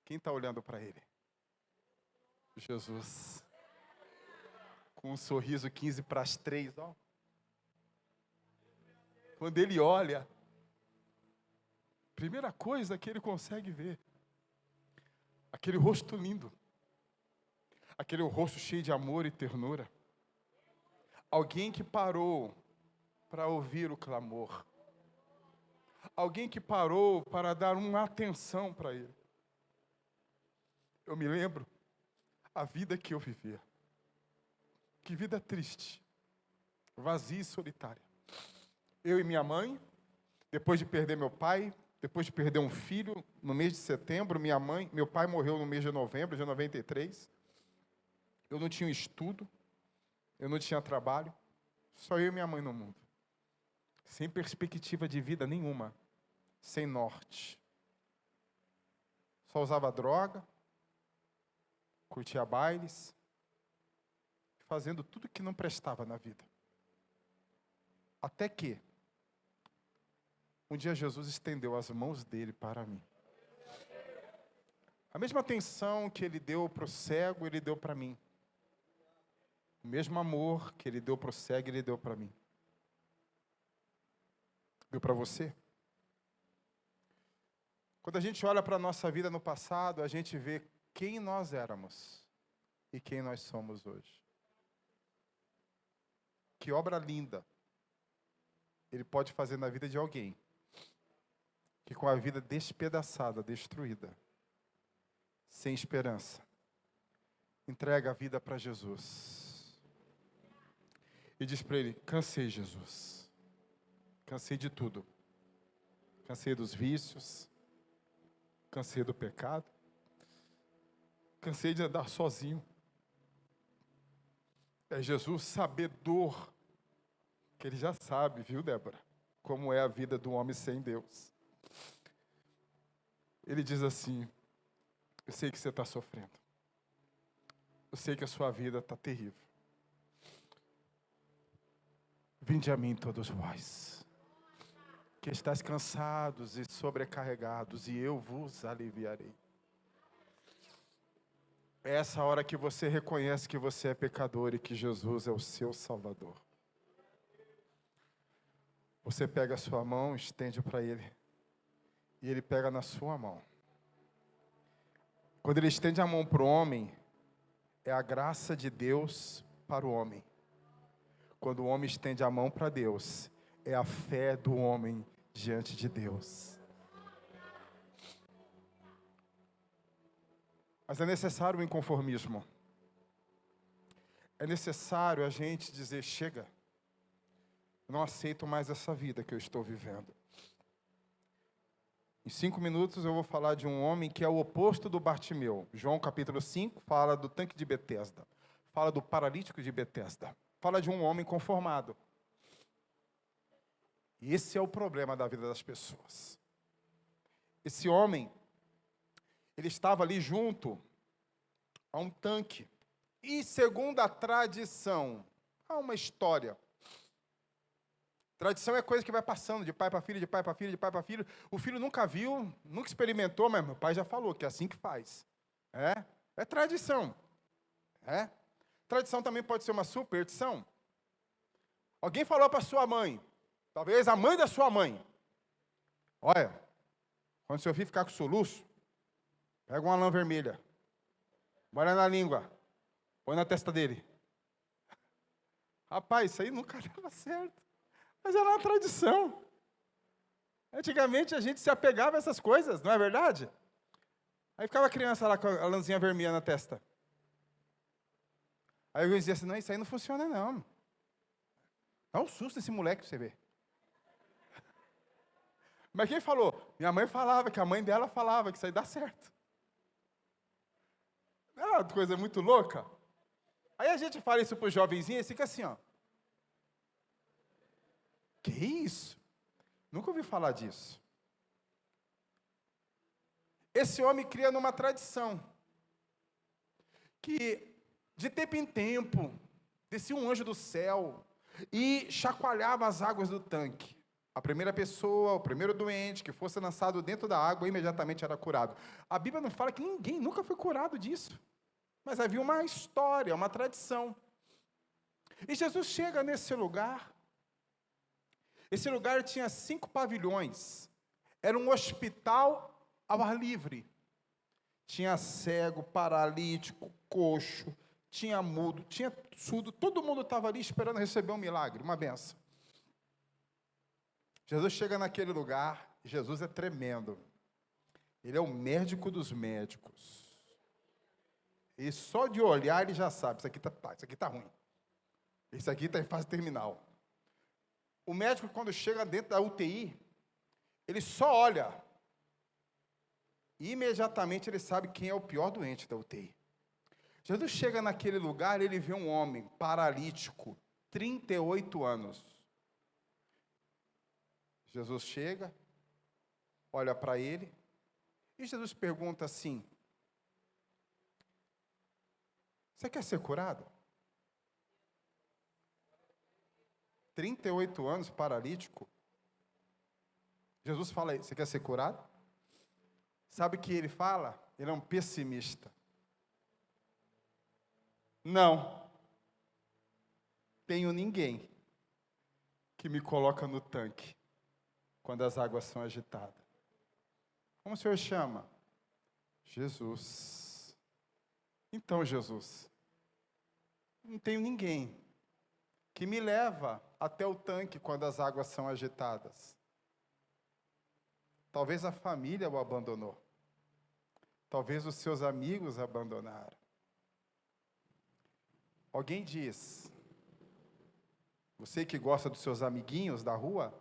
quem está olhando para ele? Jesus. Com um sorriso 15 para as 3, ó. Quando ele olha, primeira coisa que ele consegue ver, aquele rosto lindo, aquele rosto cheio de amor e ternura, alguém que parou para ouvir o clamor, alguém que parou para dar uma atenção para ele. Eu me lembro a vida que eu vivia, que vida triste, vazia e solitária. Eu e minha mãe, depois de perder meu pai, depois de perder um filho, no mês de setembro, meu pai morreu no mês de novembro de 93. Eu não tinha estudo, eu não tinha trabalho, só eu e minha mãe no mundo. Sem perspectiva de vida nenhuma, sem norte. Só usava droga, curtia bailes, fazendo tudo que não prestava na vida. Até que um dia Jesus estendeu as mãos dele para mim. A mesma atenção que ele deu para o cego, ele deu para mim. O mesmo amor que ele deu para o cego, ele deu para mim. Deu para você? Quando a gente olha para a nossa vida no passado, a gente vê quem nós éramos e quem nós somos hoje. Que obra linda ele pode fazer na vida de alguém que com a vida despedaçada, destruída, sem esperança, entrega a vida para Jesus. E diz para ele, cansei, Jesus. Cansei de tudo. Cansei dos vícios. Cansei do pecado. Cansei de andar sozinho. É Jesus sabedor, que ele já sabe, viu, Débora, como é a vida do homem sem Deus. Ele diz assim, eu sei que você está sofrendo. Eu sei que a sua vida está terrível. Vinde a mim todos vós, que estáis cansados e sobrecarregados, e eu vos aliviarei. É essa hora que você reconhece que você é pecador e que Jesus é o seu Salvador. Você pega a sua mão, estende para ele, e ele pega na sua mão. Quando ele estende a mão para o homem, é a graça de Deus para o homem. Quando o homem estende a mão para Deus, é a fé do homem diante de Deus. Mas é necessário o inconformismo. É necessário a gente dizer, chega, eu não aceito mais essa vida que eu estou vivendo. Em 5 minutos eu vou falar de um homem que é o oposto do Bartimeu. João capítulo 5 fala do tanque de Betesda. Fala do paralítico de Betesda. Fala de um homem conformado. E esse é o problema da vida das pessoas. Esse homem, ele estava ali junto a um tanque. E segundo a tradição, há uma história. Tradição é coisa que vai passando de pai para filho, de pai para filho, de pai para filho. O filho nunca viu, nunca experimentou, mas meu pai já falou que é assim que faz. É tradição. Tradição também pode ser uma superstição. Alguém falou para sua mãe, talvez a mãe da sua mãe, olha, quando seu filho ficar com soluço, pega uma lã vermelha, molha na língua, põe na testa dele. Rapaz, isso aí nunca dava certo. Mas era uma tradição. Antigamente a gente se apegava a essas coisas, não é verdade? Aí ficava a criança lá com a lãzinha vermelha na testa. Aí eu dizia assim, não, isso aí não funciona não. Dá um susto esse moleque pra você ver. Mas quem falou? Minha mãe falava, que a mãe dela falava que isso aí dá certo. Não é uma coisa muito louca? Aí a gente fala isso pro jovenzinho e fica assim, ó. Que isso? Nunca ouvi falar disso. Esse homem cria numa tradição que, de tempo em tempo, descia um anjo do céu e chacoalhava as águas do tanque. A primeira pessoa, o primeiro doente que fosse lançado dentro da água, imediatamente era curado. A Bíblia não fala que ninguém nunca foi curado disso. Mas havia uma história, uma tradição. E Jesus chega nesse lugar. Esse lugar tinha 5 pavilhões. Era um hospital ao ar livre. Tinha cego, paralítico, coxo, tinha mudo, tinha surdo. Todo mundo estava ali esperando receber um milagre, uma benção. Jesus chega naquele lugar. Jesus é tremendo. Ele é o médico dos médicos. E só de olhar ele já sabe, isso aqui tá ruim. Isso aqui está em fase terminal. O médico, quando chega dentro da UTI, ele só olha. E imediatamente ele sabe quem é o pior doente da UTI. Jesus chega naquele lugar, ele vê um homem paralítico, 38 anos. Jesus chega, olha para ele, e Jesus pergunta assim, você quer ser curado? 38 anos, paralítico. Jesus fala aí, você quer ser curado? Sabe o que ele fala? Ele é um pessimista. Não. Tenho ninguém que me coloca no tanque quando as águas são agitadas. Como o senhor chama? Jesus. Então, Jesus, não tenho ninguém que me leva até o tanque quando as águas são agitadas. Talvez a família o abandonou. Talvez os seus amigos abandonaram. Alguém diz, você que gosta dos seus amiguinhos da rua,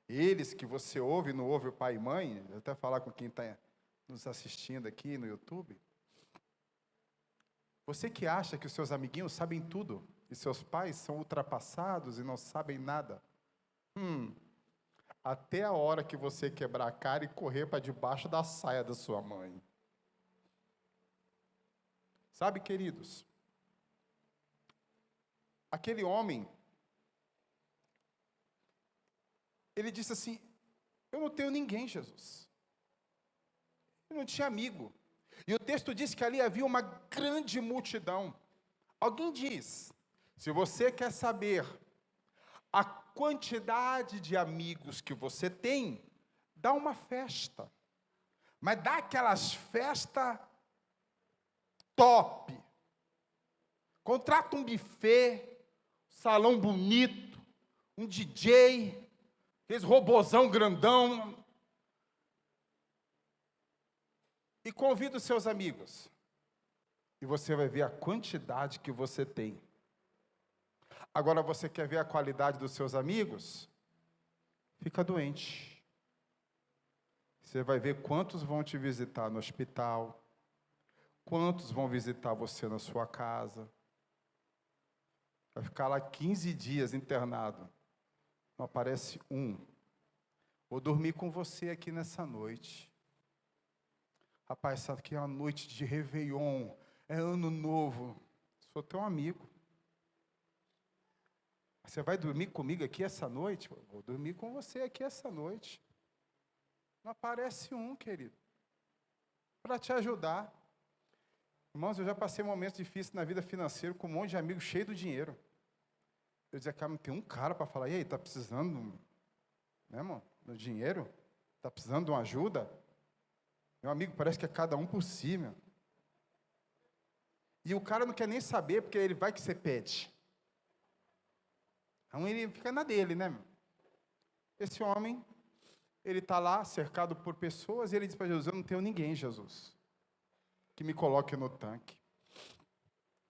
eles que você ouve, não ouve o pai e mãe, vou até falar com quem está nos assistindo aqui no YouTube. Você que acha que os seus amiguinhos sabem tudo, e seus pais são ultrapassados e não sabem nada. Até a hora que você quebrar a cara e correr para debaixo da saia da sua mãe. Sabe, queridos, aquele homem, ele disse assim, eu não tenho ninguém, Jesus. Eu não tinha amigo. E o texto diz que ali havia uma grande multidão. Alguém diz, se você quer saber a quantidade de amigos que você tem, dá uma festa. Mas dá aquelas festas top. Contrata um buffet, salão bonito, um DJ, aqueles robozão grandão. E convida os seus amigos. E você vai ver a quantidade que você tem. Agora você quer ver a qualidade dos seus amigos? Fica doente. Você vai ver quantos vão te visitar no hospital, quantos vão visitar você na sua casa. Vai ficar lá 15 dias internado. Não aparece um. Vou dormir com você aqui nessa noite. Rapaz, sabe que é uma noite de Réveillon, é ano novo. Sou teu amigo. Você vai dormir comigo aqui essa noite? Vou dormir com você aqui essa noite. Não aparece um, querido, para te ajudar. Irmãos, eu já passei momentos difíceis na vida financeira com um monte de amigos cheios do dinheiro. Eu dizia, cara, não tem um cara para falar, e aí, tá precisando, né, irmão, do dinheiro? Tá precisando de uma ajuda? Meu amigo, parece que é cada um por si, meu. E o cara não quer nem saber, porque ele vai que você pede. Então ele fica na dele, né, meu? Esse homem, ele está lá, cercado por pessoas, e ele diz para Jesus: eu não tenho ninguém, Jesus, que me coloque no tanque.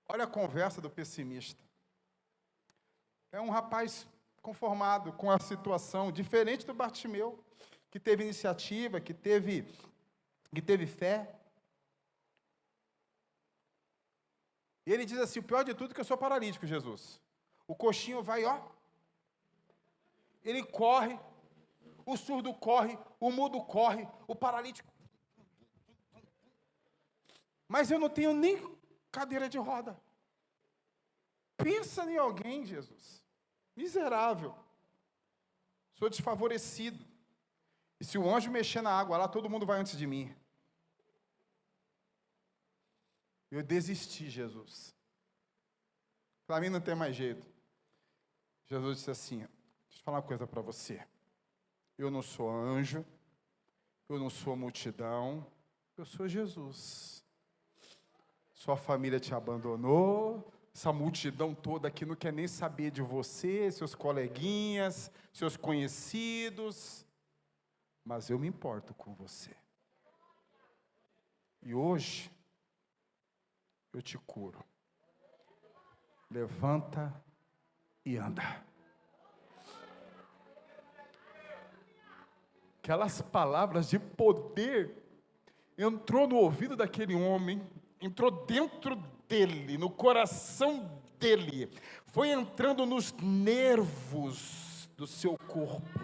Olha a conversa do pessimista. É um rapaz conformado com a situação, diferente do Bartimeu, que teve iniciativa, que teve fé. E ele diz assim: o pior de tudo é que eu sou paralítico, Jesus. O coxinho vai, ó. Ele corre, o surdo corre, o mudo corre, o paralítico. Mas eu não tenho nem cadeira de roda. Pensa em alguém, Jesus. Miserável. Sou desfavorecido. E se o anjo mexer na água lá, todo mundo vai antes de mim. Eu desisti, Jesus. Para mim não tem mais jeito. Jesus disse assim: deixa eu falar uma coisa para você. Eu não sou anjo, eu não sou multidão, eu sou Jesus. Sua família te abandonou, essa multidão toda aqui não quer nem saber de você, seus coleguinhas, seus conhecidos, mas eu me importo com você. E hoje, eu te curo. Levanta e anda. Aquelas palavras de poder entrou no ouvido daquele homem, entrou dentro dele, no coração dele, foi entrando nos nervos do seu corpo.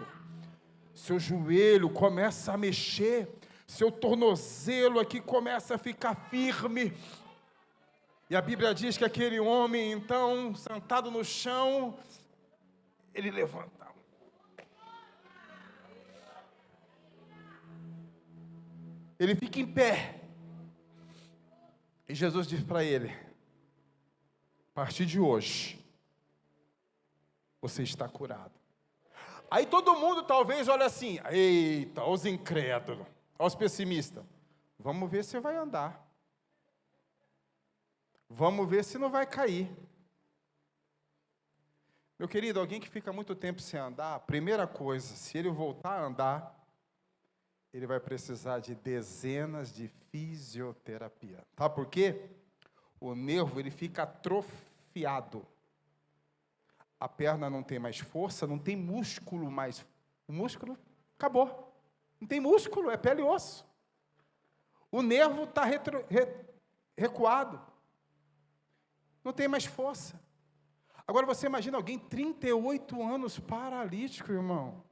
Seu joelho começa a mexer, seu tornozelo aqui começa a ficar firme. E a Bíblia diz que aquele homem, então, sentado no chão, ele levanta. Ele fica em pé. E Jesus diz para ele: a partir de hoje, você está curado. Aí todo mundo talvez olha assim: eita, os incrédulos, os pessimistas. Vamos ver se vai andar. Vamos ver se não vai cair. Meu querido, alguém que fica muito tempo sem andar, primeira coisa, se ele voltar a andar, ele vai precisar de dezenas de fisioterapia. Sabe por quê? O nervo, ele fica atrofiado. A perna não tem mais força, não tem músculo mais. O músculo acabou. Não tem músculo, é pele e osso. O nervo está recuado. Não tem mais força. Agora você imagina alguém 38 anos paralítico, irmão.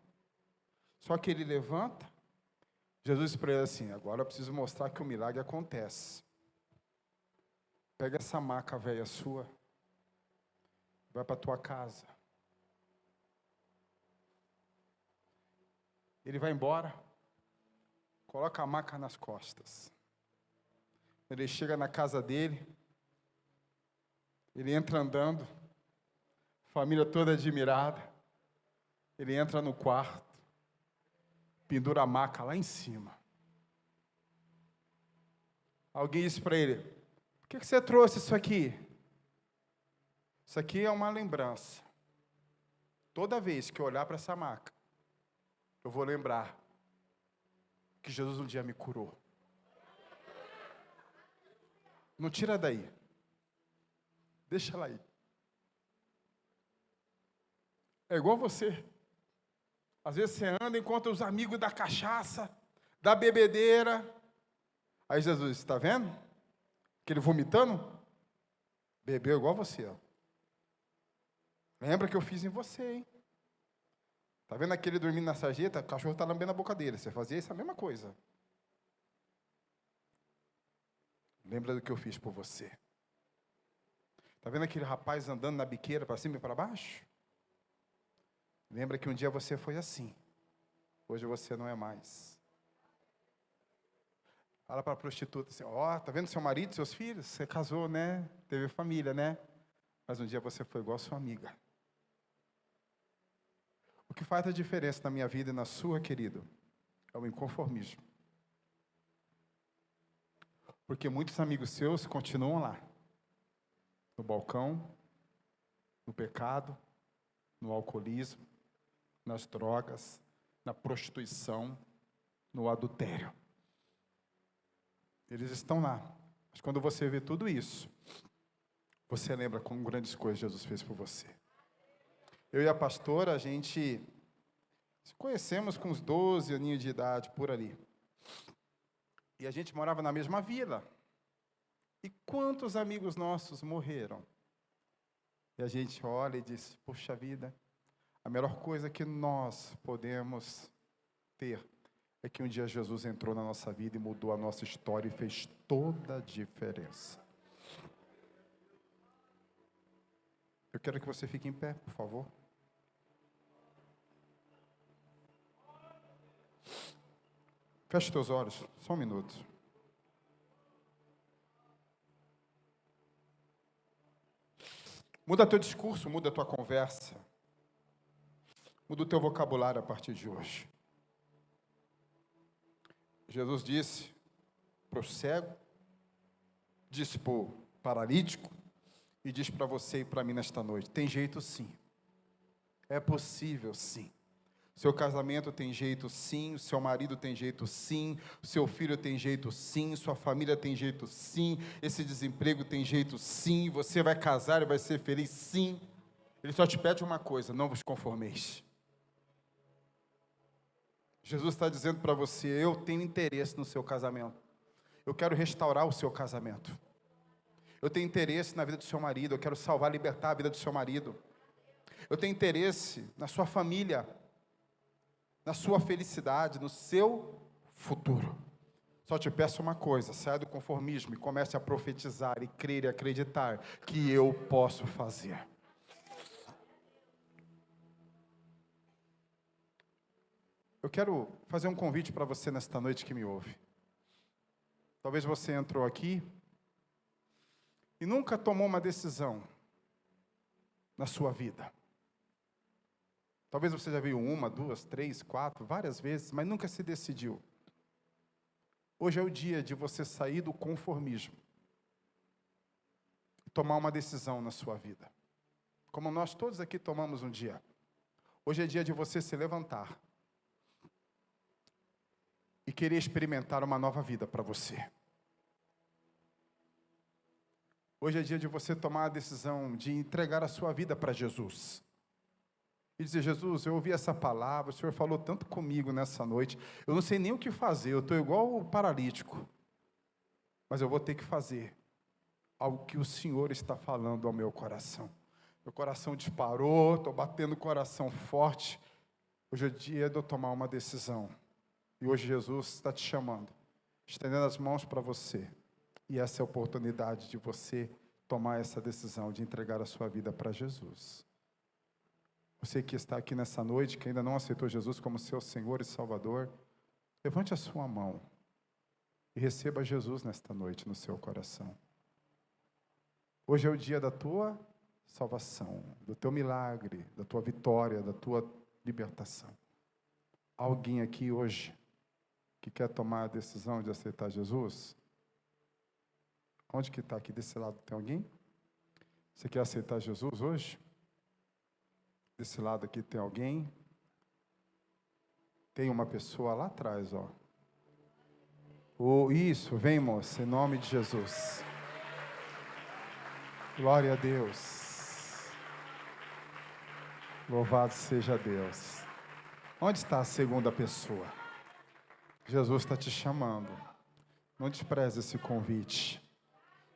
Só que ele levanta. Jesus disse para ele assim: agora eu preciso mostrar que o milagre acontece. Pega essa maca velha sua, vai para a tua casa. Ele vai embora, coloca a maca nas costas. Ele chega na casa dele, ele entra andando, família toda admirada. Ele entra no quarto, pendura a maca lá em cima. Alguém disse para ele: por que você trouxe isso aqui? Isso aqui é uma lembrança. Toda vez que eu olhar para essa maca, eu vou lembrar que Jesus um dia me curou. Não tira daí. Deixa ela aí. É igual você. Às vezes você anda, encontra os amigos da cachaça, da bebedeira. Aí Jesus, está vendo? Aquele vomitando? Bebeu igual você, ó. Lembra que eu fiz em você, hein? Está vendo aquele dormindo na sarjeta? O cachorro está lambendo a boca dele. Você fazia essa mesma coisa. Lembra do que eu fiz por você? Está vendo aquele rapaz andando na biqueira para cima e para baixo? Lembra que um dia você foi assim. Hoje você não é mais. Fala para a prostituta assim: ó, tá vendo seu marido, seus filhos? Você casou, né? Teve família, né? Mas um dia você foi igual a sua amiga. O que faz a diferença na minha vida e na sua, querido, é o inconformismo. Porque muitos amigos seus continuam lá. No balcão, no pecado, no alcoolismo, nas drogas, na prostituição, no adultério. Eles estão lá. Mas quando você vê tudo isso, você lembra como grandes coisas Jesus fez por você. Eu e a pastora, a gente se conhecemos com uns 12 aninhos de idade, por ali. E a gente morava na mesma vila. E quantos amigos nossos morreram? E a gente olha e diz, poxa vida, a melhor coisa que nós podemos ter é que um dia Jesus entrou na nossa vida e mudou a nossa história e fez toda a diferença. Eu quero que você fique em pé, por favor. Feche teus olhos, só um minuto. Muda teu discurso, muda tua conversa. Muda o teu vocabulário a partir de hoje. Jesus disse para o cego, disse para o paralítico, e diz para você e para mim nesta noite, tem jeito sim. É possível sim. Seu casamento tem jeito sim, o seu marido tem jeito sim, o seu filho tem jeito sim, sua família tem jeito sim, esse desemprego tem jeito sim, você vai casar e vai ser feliz sim. Ele só te pede uma coisa, não vos conformeis. Jesus está dizendo para você, eu tenho interesse no seu casamento. Eu quero restaurar o seu casamento. Eu tenho interesse na vida do seu marido, eu quero salvar, libertar a vida do seu marido. Eu tenho interesse na sua família, na sua felicidade, no seu futuro. Só te peço uma coisa, saia do conformismo e comece a profetizar e crer e acreditar que eu posso fazer. Eu quero fazer um convite para você nesta noite que me ouve. Talvez você entrou aqui e nunca tomou uma decisão na sua vida. Talvez você já veio 1, 2, 3, 4, várias vezes, mas nunca se decidiu. Hoje é o dia de você sair do conformismo e tomar uma decisão na sua vida. Como nós todos aqui tomamos um dia. Hoje é dia de você se levantar e querer experimentar uma nova vida para você. Hoje é dia de você tomar a decisão de entregar a sua vida para Jesus. E dizer, Jesus, eu ouvi essa palavra, o Senhor falou tanto comigo nessa noite, eu não sei nem o que fazer, eu estou igual o paralítico, mas eu vou ter que fazer algo que o Senhor está falando ao meu coração. Meu coração disparou, estou batendo o coração forte, hoje é dia de eu tomar uma decisão, e hoje Jesus está te chamando, estendendo as mãos para você, e essa é a oportunidade de você tomar essa decisão, de entregar a sua vida para Jesus. Você que está aqui nessa noite, que ainda não aceitou Jesus como seu Senhor e Salvador, levante a sua mão e receba Jesus nesta noite no seu coração. Hoje é o dia da tua salvação, do teu milagre, da tua vitória, da tua libertação. Alguém aqui hoje que quer tomar a decisão de aceitar Jesus? Onde que está aqui desse lado? Tem alguém? Você quer aceitar Jesus hoje? Desse lado aqui tem alguém? Tem uma pessoa lá atrás, ó. Isso, vem moça, em nome de Jesus. Glória a Deus. Louvado seja Deus. Onde está a segunda pessoa? Jesus está te chamando. Não despreze esse convite.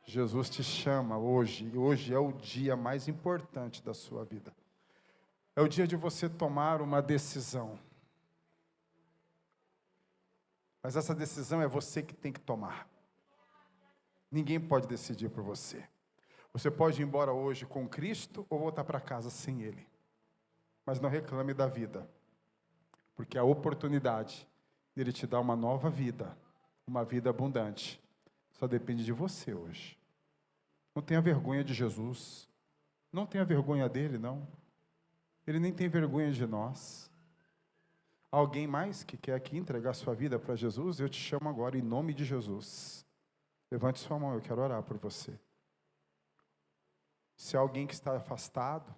Jesus te chama hoje, e hoje é o dia mais importante da sua vida. É o dia de você tomar uma decisão. Mas essa decisão é você que tem que tomar. Ninguém pode decidir por você. Você pode ir embora hoje com Cristo ou voltar para casa sem Ele. Mas não reclame da vida. Porque a oportunidade dele te dar uma nova vida, uma vida abundante, só depende de você hoje. Não tenha vergonha de Jesus. Não tenha vergonha dele, não. Ele nem tem vergonha de nós. Alguém mais que quer aqui entregar sua vida para Jesus? Eu te chamo agora em nome de Jesus. Levante sua mão, eu quero orar por você. Se há alguém que está afastado,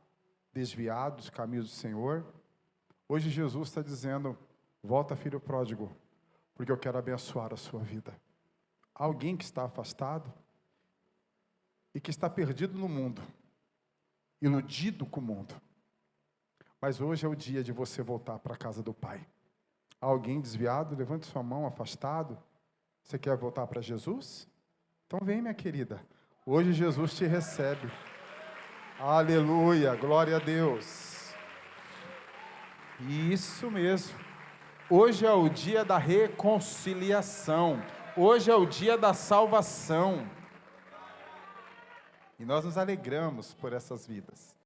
desviado dos caminhos do Senhor, Hoje Jesus está dizendo, volta, filho pródigo, porque eu quero abençoar a sua vida. Alguém que está afastado e que está perdido no mundo, iludido com o mundo. Mas hoje é o dia de você voltar para a casa do Pai. Alguém desviado, levante sua mão, afastado. Você quer voltar para Jesus? Então vem, minha querida. Hoje Jesus te recebe. Aleluia, glória a Deus. Isso mesmo. Hoje é o dia da reconciliação. Hoje é o dia da salvação. E nós nos alegramos por essas vidas.